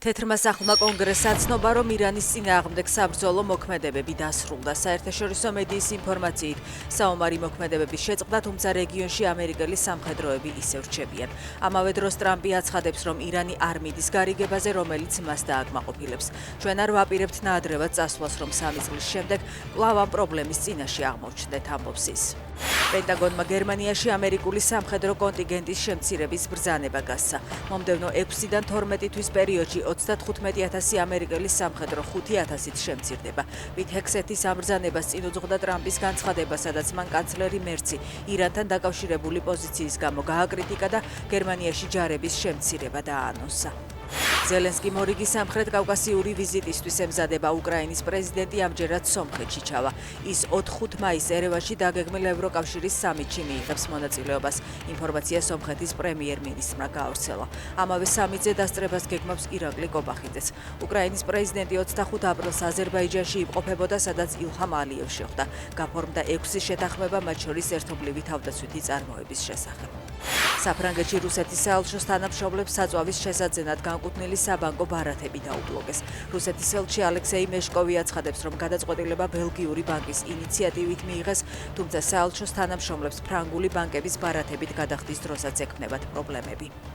თეთრმა სახლმა კონგრესს აცნობა, რომ ირანის წინააღმდეგ საბრძოლო მოქმედებები დასრულდა. საერთაშორისო მედიის ინფორმაციით, საომარი მოქმედებების შეწყდა, თუმცა რეგიონში ამერიკელი სამხედროები ისევ რჩებიან. ამავე დროს ტრამპი აცხადებს, რომ ირანი არ მიდის გარიგებაზე, რომელიც მას დააკმაყოფილებს. ჩვენ არ ვაპირებთ ნაადრევად წასვლას, რომ 3 წლის შემდეგ კვლავ ამ პრობლემის წინაშე აღმოჩნდეთ, ამბობს ის. პენტაგონმა გერმანიაში ამერიკული სამხედრო კონტინგენტის შემცირების ბრძანება გასცა. მომდევნო 6-დან 12 თვის პერიოდში 35,000 ამერიკელი სამხედრო 5,000-ით შემცირდება. ვით ჰექსეთის ამ ბრძანებას წინ უძღვდა ტრამპის განცხადება, სადაც მან კანცლერი მერცი ირანთან დაკავშირებული პოზიციის გამო გააკრიტიკა და გერმანიაში ჯარების შემცირება დააანონსა. ზელენსკი მორიგი სამხრეთ კავკასიური ვიზიტისთვის ემზადება. უკრაინის პრეზიდენტი ამჯერად სომხეთში ჩავა. ის 4 მაისს ერევანში დაგეგმილ ევროკავშირის სამიტში მიიღებს მონაწილეობას. ინფორმაცია სომხეთის პრემიერ-მინისტრმა გაავრცელა. ამავე სამიტზე დასწრებას გეგმავს ირაკლი კობახიძეც. უკრაინის პრეზიდენტი 25 აპრილს აზერბაიჯანში იმყოფებოდა, სადაც ილჰამ ალიევ შეხვდა. გაფორმდა 6 შეთანხმება, მათ შორის ერთობლივი თავდაცვითი წარმოების შესახებ. საფრანგეთში რუსეთის საელჩოს თანამშრომლებს საწვავის შესაძენად განკუთვნილი საბანკო ბარათები დაუბლოკეს. რუსეთის ელჩი ალექსეი მეშკოვი აცხადებს, რომ გადაწყვეტილება ბელგიური ბანკის ინიციატივით მიიღეს, თუმცა საელჩოს თანამშრომლებს ფრანგული ბანკების ბარათებით გადახდის დროსაც ექმნებათ პრობლემები.